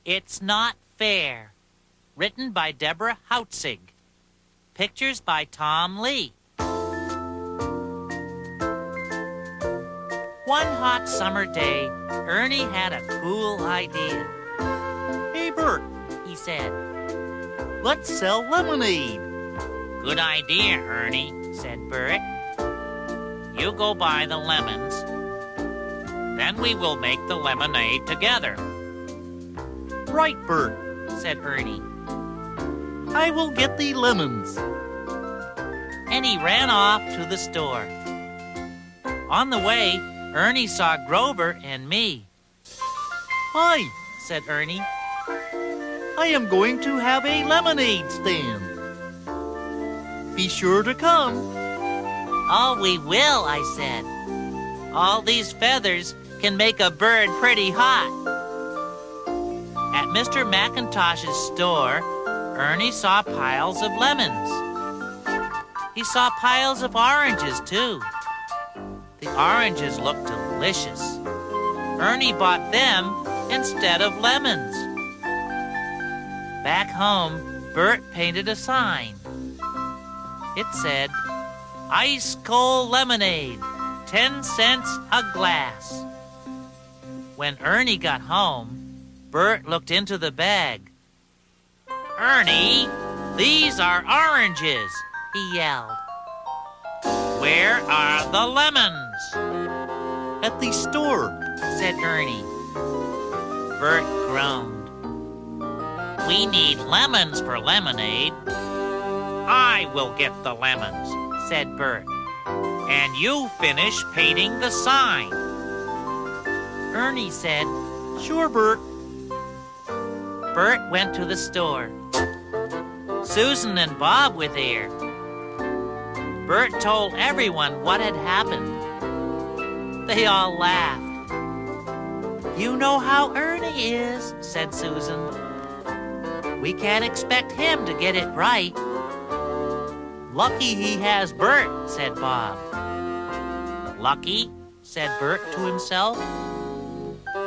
It's Not Fair, written by Deborah Hautzig. Pictures by Tom Lee. One hot summer day, Ernie had a cool idea. Hey, Bert, He said, let's sell lemonade. "Good idea, Ernie," said Bert. "You go buy the lemons. Then we will make the lemonade together." Right, Bert, said Ernie. I will get the lemons. And he ran off to the store. On the way, Ernie saw Grover and me. Hi, Said Ernie. I am going to have a lemonade stand. Be sure to come. "Oh, we will," I said. "All these feathers can make a bird pretty hot." At Mr. McIntosh's store, Ernie saw piles of lemons. He saw piles of oranges, too. The oranges looked delicious. Ernie bought them instead of lemons. Back home, Bert painted a sign. It said, "Ice cold lemonade, 10 cents a glass." When Ernie got home, Bert looked into the bag. "Ernie, these are oranges," he yelled. "Where are the lemons?" At the store. said Ernie. Bert groaned. "We need lemons for lemonade." "I will get the lemons," said Bert. "And you finish painting the sign." Ernie said, Sure, Bert. Bert went to the store. Susan and Bob were there. Bert told everyone what had happened. They all laughed. "You know how Ernie is," said Susan. "We can't expect him to get it right." "Lucky he has Bert," said Bob. "Lucky?" said Bert to himself.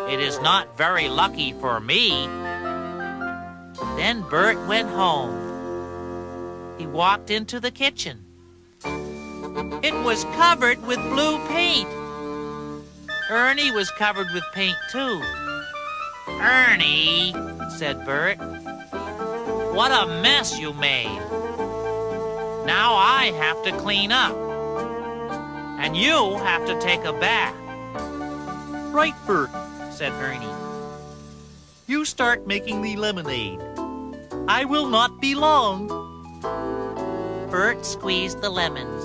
"It is not very lucky for me." Then Bert went home. He walked into the kitchen. It was covered with blue paint. Ernie was covered with paint, too. "Ernie," said Bert, "what a mess you made. Now I have to clean up. And you have to take a bath." Right, Bert. said Ernie. You start making the lemonade. I will not be long. Bert squeezed the lemons.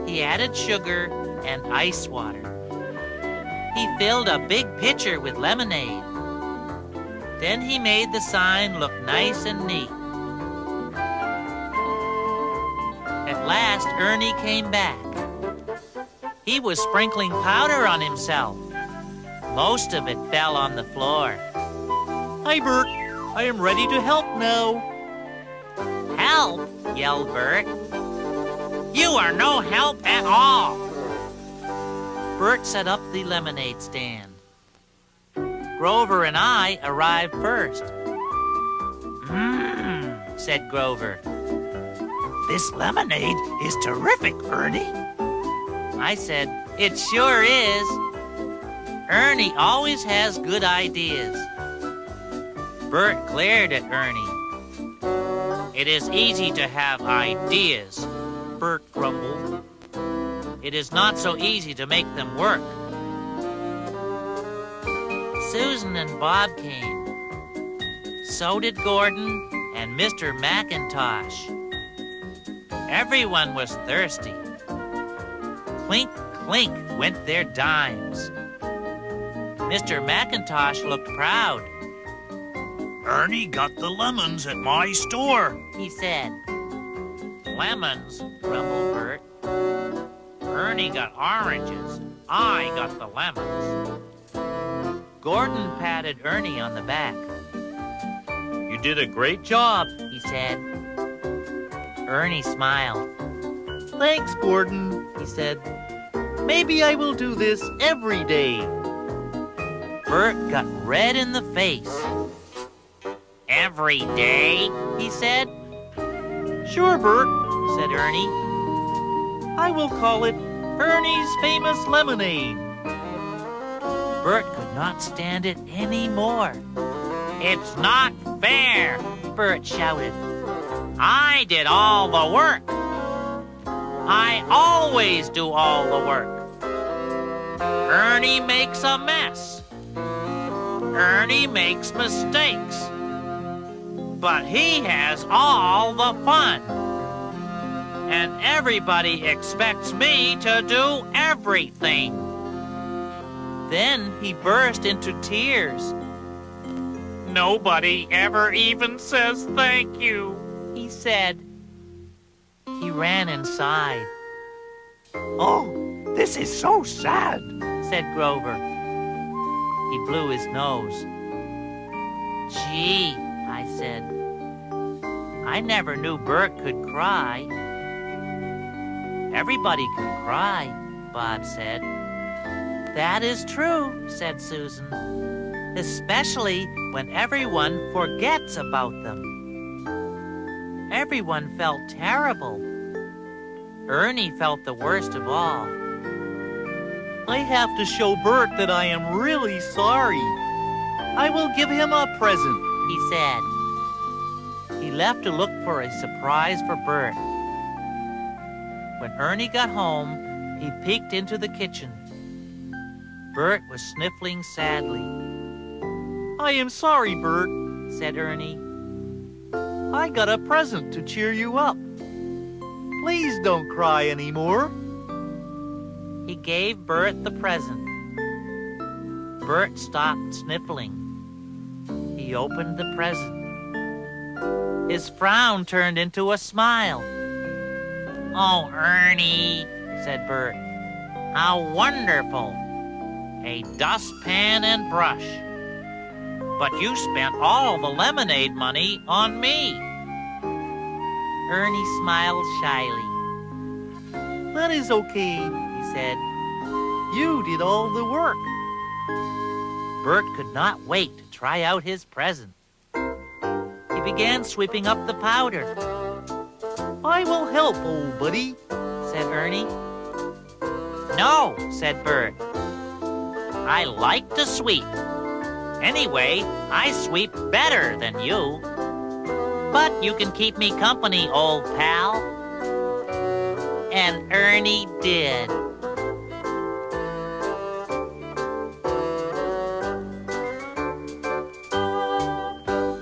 He added sugar and ice water. He filled a big pitcher with lemonade. Then he made the sign look nice and neat. At last, Ernie came back. He was sprinkling powder on himself. Most of it fell on the floor. Hi, Bert. I am ready to help now. "Help!" yelled Bert. "You are no help at all." Bert set up the lemonade stand. Grover and I arrived first. Said Grover. "This lemonade is terrific, Ernie." I said, "It sure is." Ernie always has good ideas. Bert glared at Ernie. "It is easy to have ideas," Bert grumbled. "It is not so easy to make them work." Susan and Bob came. So did Gordon and Mr. McIntosh. Everyone was thirsty. Clink, clink went their dimes. Mr. McIntosh looked proud. Ernie got the lemons at my store, he said. "Lemons," grumbled Bert. "Ernie got oranges. I got the lemons." Gordon patted Ernie on the back. You did a great job, he said. Ernie smiled. Thanks, Gordon, he said. Maybe I will do this every day. Bert got red in the face. "Every day?" he said. Sure, Bert, Said Ernie. I will call it Ernie's Famous Lemonade. Bert could not stand it anymore. "It's not fair," Bert shouted. "I did all the work. I always do all the work. Ernie makes a mess. Ernie makes mistakes. But he has all the fun. And everybody expects me to do everything." Then he burst into tears. "Nobody ever even says thank you," he said. He ran inside. Oh, this is so sad, Said Grover. He blew his nose. "Gee," I said. "I never knew Bert could cry." "Everybody can cry," Bob said. "That is true," said Susan. "Especially when everyone forgets about them." Everyone felt terrible. Ernie felt the worst of all. I have to show Bert that I am really sorry. I will give him a present, He said. He left to look for a surprise for Bert. When Ernie got home, he peeked into the kitchen. Bert was sniffling sadly. I am sorry, Bert. Said Ernie. I got a present to cheer you up. Please don't cry anymore. He gave Bert the present. Bert stopped sniffling. He opened the present. His frown turned into a smile. "Oh, Ernie," said Bert. "How wonderful! A dustpan and brush. But you spent all the lemonade money on me." Ernie smiled shyly. That is okay, He said. you did all the work. Bert could not wait to try out his present. He began sweeping up the powder. I will help, old buddy. Said Ernie. "No," said Bert. "I like to sweep. Anyway, I sweep better than you. But you can keep me company, old pal." And Ernie did.